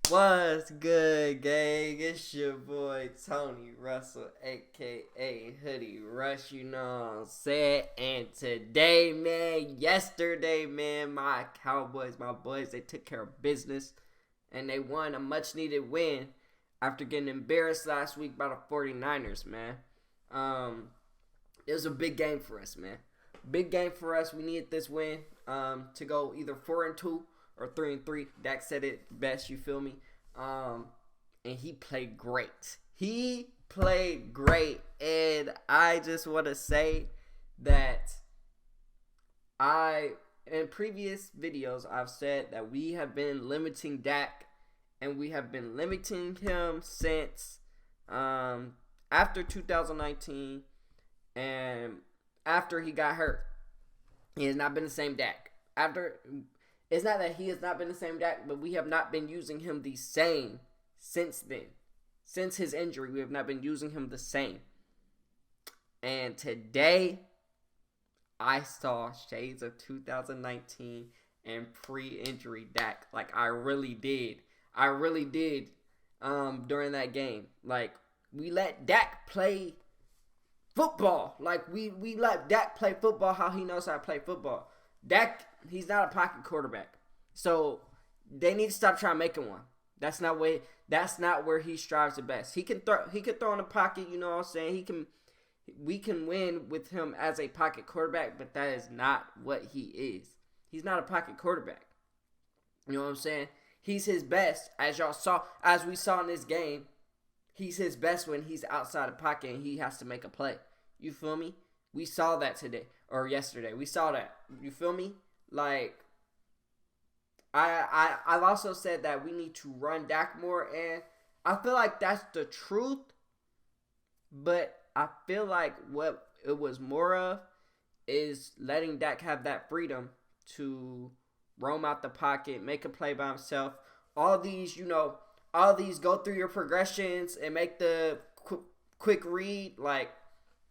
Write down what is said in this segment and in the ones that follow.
What's good, gang? It's your boy Tony Russell, aka HoodieRuss. You know what I'm saying? And today, yesterday, my Cowboys, my boys, they took care of business and they won a much-needed win after getting embarrassed last week by the 49ers, man. It was a big game for us, man. Big game for us. We needed this win to go either 4-2 or 3-3. Dak said it best, you feel me? And he played great. He played great. And I just want to say that in previous videos, I've said that we have been limiting Dak, and we have been limiting him since after 2019 and after he got hurt. He has not been the same Dak. It's not that he has not been the same Dak, but we have not been using him the same since then. Since his injury, we have not been using him the same. And today, I saw shades of 2019 and pre-injury Dak. Like, I really did. During that game. Like, we let Dak play football. Like, we let Dak play football how he knows how to play football. Dak, he's not a pocket quarterback. So they need to stop trying to make him one. That's not where he strives the best. He can throw in the pocket, you know what I'm saying? We can win with him as a pocket quarterback, but that is not what he is. He's not a pocket quarterback. You know what I'm saying? He's his best, as we saw in this game. He's his best when he's outside the pocket and he has to make a play. You feel me? We saw that today or yesterday. We saw that. You feel me? Like, I've also said that we need to run Dak more, and I feel like that's the truth. But I feel like what it was more of is letting Dak have that freedom to roam out the pocket, make a play by himself. All these go through your progressions and make the quick read. Like,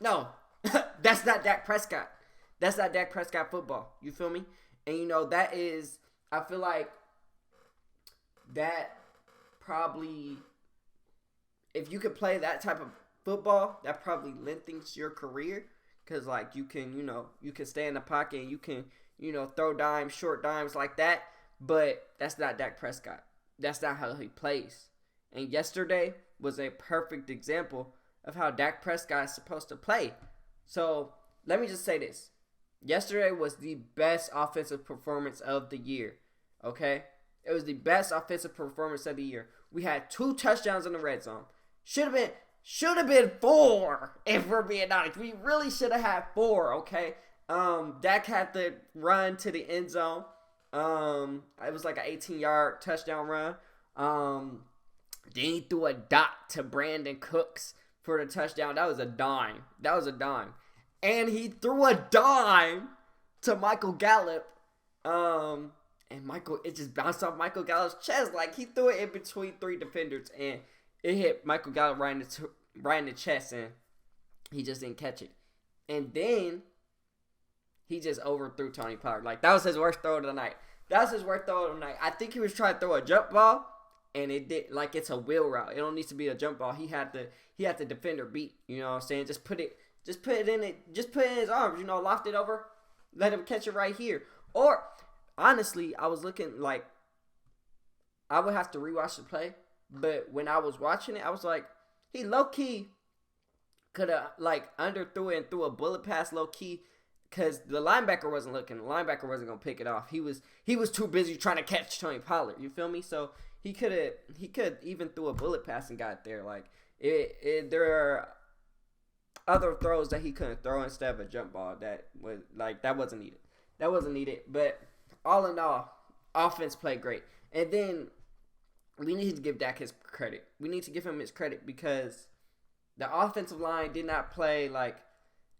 no, that's not Dak Prescott. That's not Dak Prescott football. You feel me? And, that is, I feel like that probably, if you could play that type of football, that probably lengthens your career. Because, like, you can stay in the pocket and you can, throw dimes, short dimes like that. But that's not Dak Prescott. That's not how he plays. And yesterday was a perfect example of how Dak Prescott is supposed to play. So, let me just say this. Yesterday was the best offensive performance of the year. Okay? It was the best offensive performance of the year. We had 2 touchdowns in the red zone. Should have been 4, if we're being honest. We really should have had 4, okay? Dak had to run to the end zone. It was like an 18-yard touchdown run. Then he threw a dot to Brandon Cooks for the touchdown. That was a dime. And he threw a dime to Michael Gallup. And it just bounced off Michael Gallup's chest. Like, he threw it in between 3 defenders, and it hit Michael Gallup right in the chest, and he just didn't catch it. And then he just overthrew Tony Pollard. Like, that was his worst throw of the night. I think he was trying to throw a jump ball, and it did. Like, it's a wheel route. It don't need to be a jump ball. He had the defender beat. You know what I'm saying? Just put it in his arms. Loft it over, let him catch it right here. Or, honestly, I was looking like I would have to rewatch the play. But when I was watching it, I was like, he low-key could have, like, underthrew it and threw a bullet pass low-key because the linebacker wasn't looking. The linebacker wasn't going to pick it off. He was too busy trying to catch Tony Pollard. You feel me? So he could even threw a bullet pass and got there. Like, there are other throws that he couldn't throw instead of a jump ball that wasn't needed. But all in all, offense played great. And then we need to give Dak his credit. We need to give him his credit because the offensive line did not play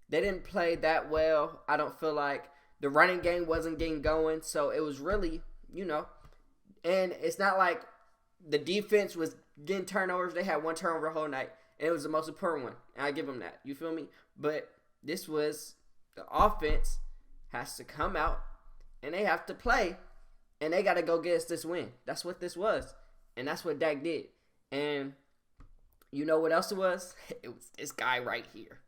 they didn't play that well. I don't feel like the running game wasn't getting going. So it was really, and it's not like the defense was getting turnovers. They had 1 turnover the whole night, and it was the most important one. And I give them that. You feel me? But this was the offense has to come out, and they have to play, and they got to go get us this win. That's what this was. And that's what Dak did. And you know what else it was? It was this guy right here.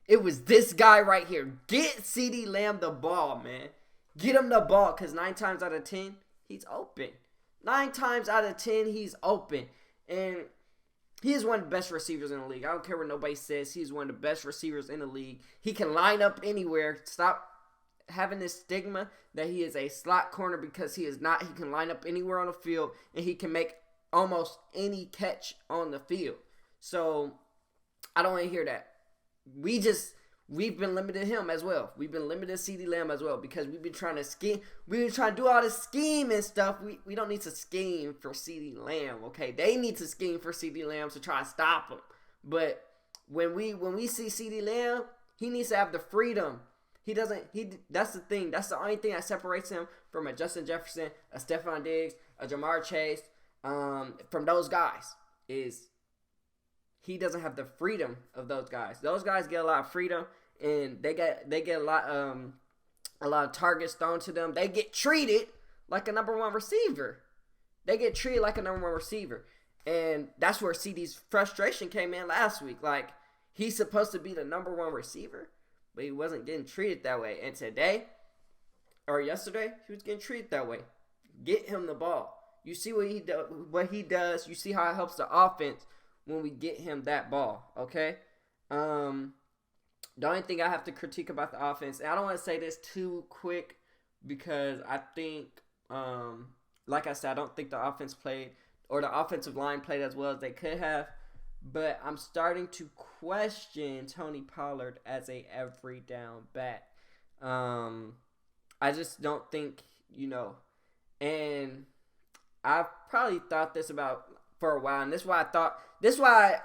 It was this guy right here. Get CeeDee Lamb the ball, man. Get him the ball, because 9 times out of 10, he's open. 9 times out of 10, he's open. And he is one of the best receivers in the league. I don't care what nobody says. He's one of the best receivers in the league. He can line up anywhere. Stop having this stigma that he is a slot corner, because he is not. He can line up anywhere on the field, and he can make almost any catch on the field. So I don't want to hear that. We've been limiting him as well. We've been limiting CeeDee Lamb as well, because we've been trying to scheme. We've been trying to do all this scheme and stuff. We don't need to scheme for CeeDee Lamb, okay? They need to scheme for CeeDee Lamb to try and stop him. But when we see CeeDee Lamb, he needs to have the freedom. That's the thing. That's the only thing that separates him from a Justin Jefferson, a Stephon Diggs, a Jamar Chase, from those guys, is he doesn't have the freedom of those guys. Those guys get a lot of freedom, and they get a lot of targets thrown to them. They get treated like a number one receiver. And that's where CeeDee's frustration came in last week. Like, he's supposed to be the number one receiver, but he wasn't getting treated that way. And today, or yesterday, he was getting treated that way. Get him the ball. You see what he does. You see how it helps the offense when we get him that ball, okay? The only thing I have to critique about the offense, and I don't want to say this too quick, because I think, like I said, I don't think the offense played, or the offensive line played as well as they could have, but I'm starting to question Tony Pollard as a every down back. I just don't think, and I've probably thought this about for a while, and this is why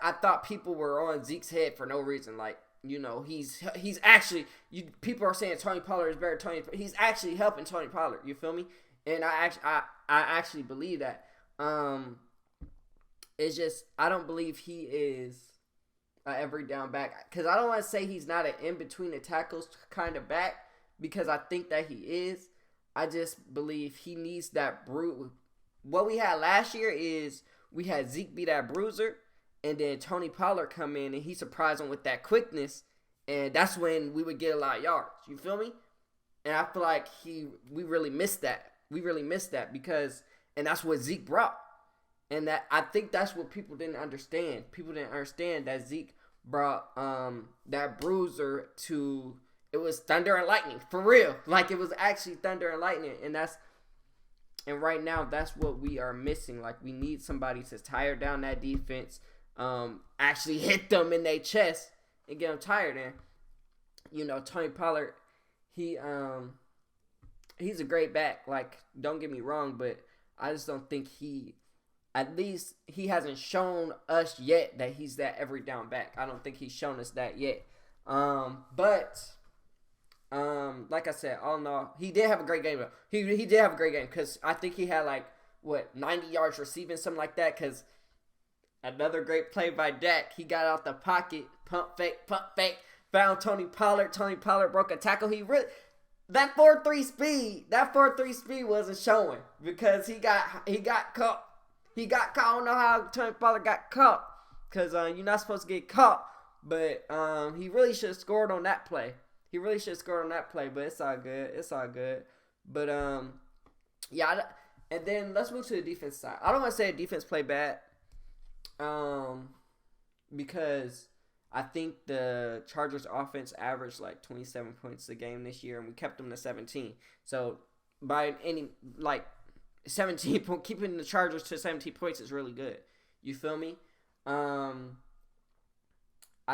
I thought people were on Zeke's head for no reason. Like, he's actually, people are saying Tony Pollard is better. He's actually helping Tony Pollard. You feel me? And I actually believe that. It's just, I don't believe he is a every down back, because I don't want to say he's not an in between the tackles kind of back, because I think that he is. I just believe he needs that bruise. What we had last year is we had Zeke be that bruiser, and then Tony Pollard come in and he surprised him with that quickness, and that's when we would get a lot of yards. You feel me? And I feel like we really missed that. Because, and that's what Zeke brought. And that, I think that's what people didn't understand. People didn't understand that Zeke brought that bruiser to, it was thunder and lightning, for real. Like, it was actually thunder and lightning, and right now, that's what we are missing. Like, we need somebody to tire down that defense, actually hit them in their chest and get them tired. And, Tony Pollard, he's a great back. Like, don't get me wrong, but I just don't think he hasn't shown us yet that he's that every down back. I don't think he's shown us that yet. Like I said, all in all, he did have a great game though. He did have a great game, because I think he had 90 yards receiving, something like that. Because another great play by Dak. He got out the pocket, pump fake, found Tony Pollard. Tony Pollard broke a tackle. That 4.3 speed wasn't showing, because he got caught. I don't know how Tony Pollard got caught, because you're not supposed to get caught. But he really should have scored on that play. But it's all good. But, yeah, and then let's move to the defense side. I don't want to say the defense played bad, because I think the Chargers offense averaged 27 points a game this year, and we kept them to 17. So, by any, 17 points, keeping the Chargers to 17 points is really good. You feel me? I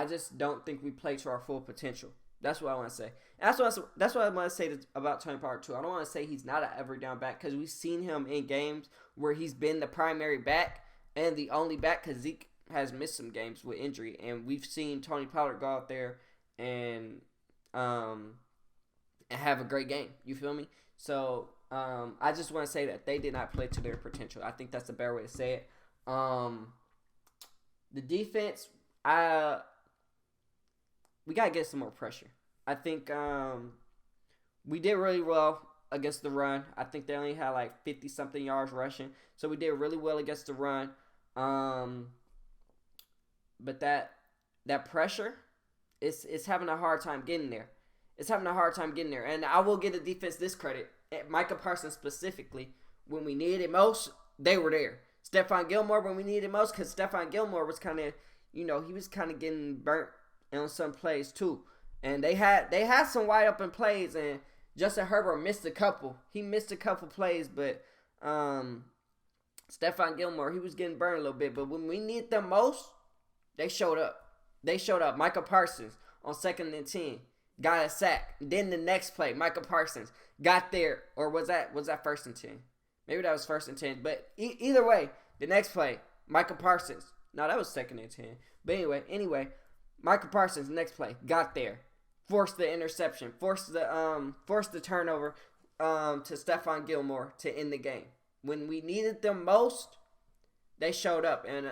just don't think we play to our full potential. That's what I want to say. That's what I want to say about Tony Pollard too. I don't want to say he's not an every down back, because we've seen him in games where he's been the primary back and the only back, because Zeke has missed some games with injury, and we've seen Tony Pollard go out there and have a great game. You feel me? So I just want to say that they did not play to their potential. I think that's the better way to say it. The defense, we got to get some more pressure. I think we did really well against the run. I think they only had like 50-something yards rushing. So we did really well against the run. But that pressure, it's having a hard time getting there. It's having a hard time getting there. And I will give the defense this credit. Micah Parsons specifically, when we needed it most, they were there. Stephon Gilmore, when we needed it most, because Stephon Gilmore was kind of, he was kind of getting burnt on some plays too. And they had some wide open plays, and Justin Herbert missed a couple. He missed a couple plays, but Stephon Gilmore, he was getting burned a little bit. But when we need them most, they showed up. They showed up. Micah Parsons on 2nd and 10 got a sack. Then the next play, Micah Parsons got there. Or was that 1st and 10? Maybe that was 1st and 10. But either way, the next play, Micah Parsons. No, that was 2nd and 10. But anyway, Micah Parsons, next play, got there. Forced the interception. Forced the turnover to Stephon Gilmore to end the game. When we needed them most, they showed up. And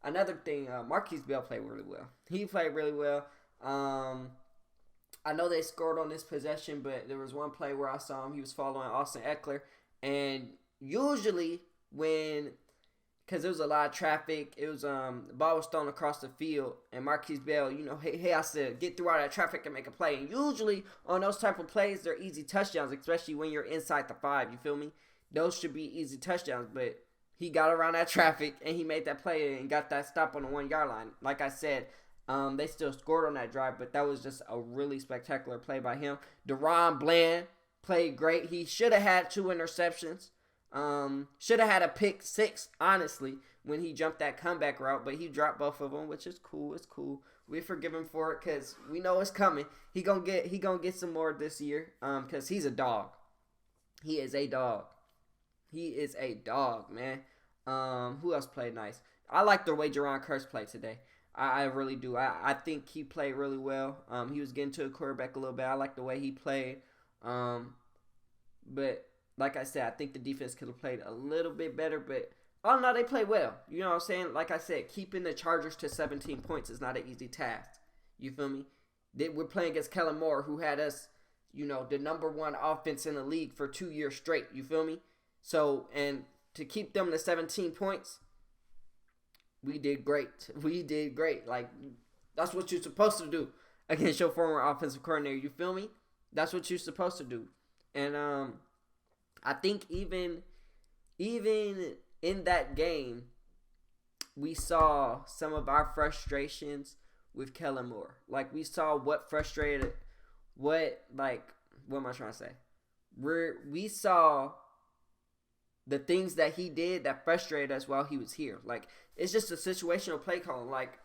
another thing, Marquise Bell played really well. He played really well. I know they scored on this possession, but there was one play where I saw him. He was following Austin Eckler. And usually because there was a lot of traffic, it was the ball was thrown across the field, and Marquise Bell, he has to get through all that traffic and make a play. And usually on those type of plays, they're easy touchdowns, especially when you're inside the 5. You feel me? Those should be easy touchdowns, but he got around that traffic and he made that play and got that stop on the 1-yard line. Like I said, they still scored on that drive, but that was just a really spectacular play by him. DaRon Bland played great. He should have had 2 interceptions. Should have had a pick 6, honestly, when he jumped that comeback route, but he dropped both of them, which is cool. It's cool. We forgive him for it because we know it's coming. He gonna get some more this year. Because he's a dog. He is a dog. He is a dog, man. Who else played nice? I like the way Jerron Kearse played today. I really do. I think he played really well. He was getting to the quarterback a little bit. I like the way he played. But like I said, I think the defense could have played a little bit better. But oh no, they played well. You know what I'm saying? Like I said, keeping the Chargers to 17 points is not an easy task. You feel me? We're playing against Kellen Moore, who had us, the number 1 offense in the league for 2 years straight. You feel me? So, and to keep them to 17 points, we did great. We did great. Like, that's what you're supposed to do against your former offensive coordinator. You feel me? That's what you're supposed to do. And I think even in that game, we saw some of our frustrations with Kellen Moore. Like, we saw what am I trying to say? We saw the things that he did that frustrated us while he was here. Like, it's just a situational play calling. Like,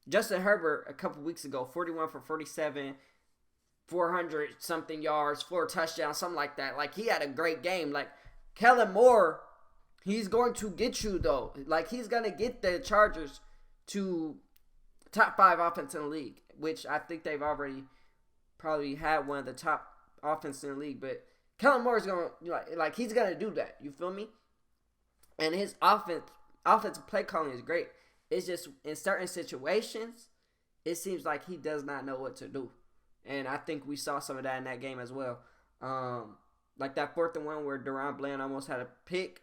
Justin Herbert a couple weeks ago, 41 for 47, 400-something yards, 4 touchdowns, something like that. Like, he had a great game. Like, Kellen Moore, he's going to get you, though. Like, he's going to get the Chargers to top 5 offense in the league, which I think they've already probably had one of the top offense in the league. But Kellen Moore is going to, he's going to do that. You feel me? And his offensive play calling is great. It's just in certain situations, it seems like he does not know what to do. And I think we saw some of that in that game as well. Like that 4th and 1 where DaRon Bland almost had a pick.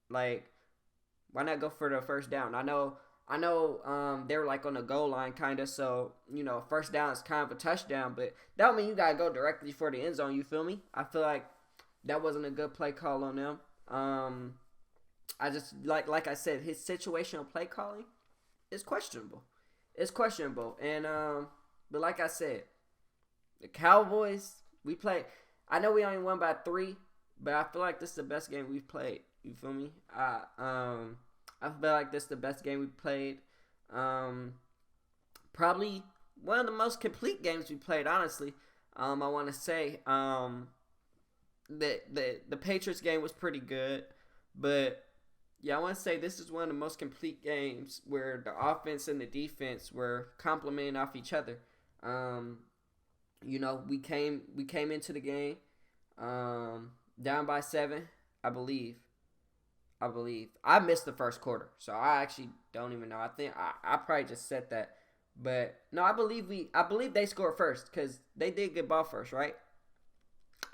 Like, why not go for the first down? I know they were like on the goal line kind of, so, first down is kind of a touchdown, but that don't mean you got to go directly for the end zone, you feel me? I feel like that wasn't a good play call on them. I just, like I said, his situational play calling is questionable. It's questionable. And, but like I said, the Cowboys, we played, I know we only won by 3, but I feel like this is the best game we've played. You feel me? I feel like this is the best game we've played. Probably one of the most complete games we played, honestly. I want to say the Patriots game was pretty good, but yeah, I want to say this is one of the most complete games where the offense and the defense were complementing off each other. We came into the game down by 7, I believe. I missed the first quarter, so I actually don't even know. I think I probably just said that, but no, I believe they scored first because they did get ball first, right?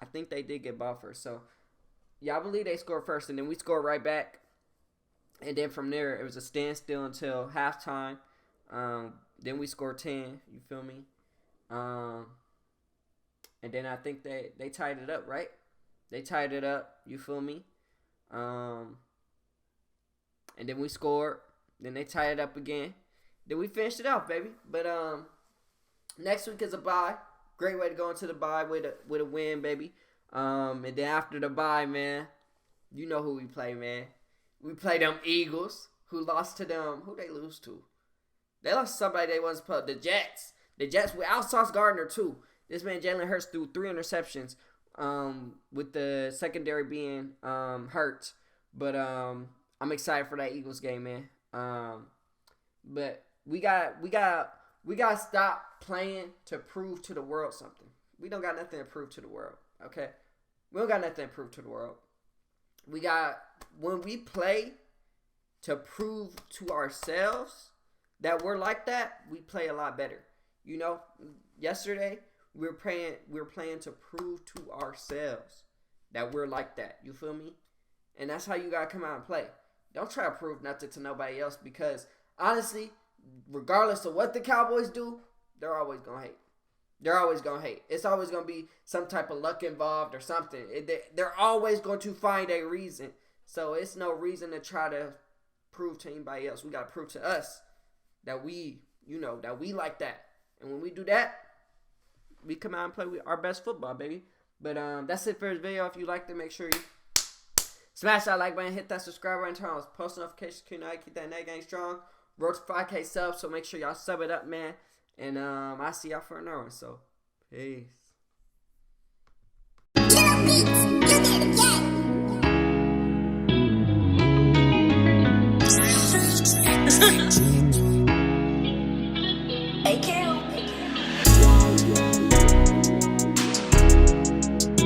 I think they did get ball first. So, yeah, I believe they scored first, and then we scored right back. And then from there, it was a standstill until halftime. Then we scored 10. You feel me? And then I think they tied it up, right? They tied it up. You feel me? And then we scored. Then they tied it up again. Then we finished it off, baby. But next week is a bye. Great way to go into the bye with a win, baby. And then after the bye, man, you know who we play, man. We play them Eagles, who lost to them. Who they lose to? They lost to somebody they wasn't supposed to. The Jets. The Jets with outsauce Gardner, too. This man, Jalen Hurts, threw 3 interceptions with the secondary being hurt. But I'm excited for that Eagles game, man. But we got to stop playing to prove to the world something. We don't got nothing to prove to the world, okay? We don't got nothing to prove to the world. When we play to prove to ourselves that we're like that, we play a lot better. You know, yesterday we were playing to prove to ourselves that we're like that. You feel me? And that's how you gotta come out and play. Don't try to prove nothing to nobody else, because honestly, regardless of what the Cowboys do, they're always gonna hate. They're always going to hate. It's always going to be some type of luck involved or something. They're always going to find a reason. So it's no reason to try to prove to anybody else. We got to prove to us that we like that. And when we do that, we come out and play with our best football, baby. But that's it for this video. If you liked it, make sure you smash that like button, hit that subscribe button, turn on post notifications, keep that net gang strong. Road to 5K subs, so make sure y'all sub it up, man. And I'll see y'all for another one. So, peace. Killer beats, you did it again.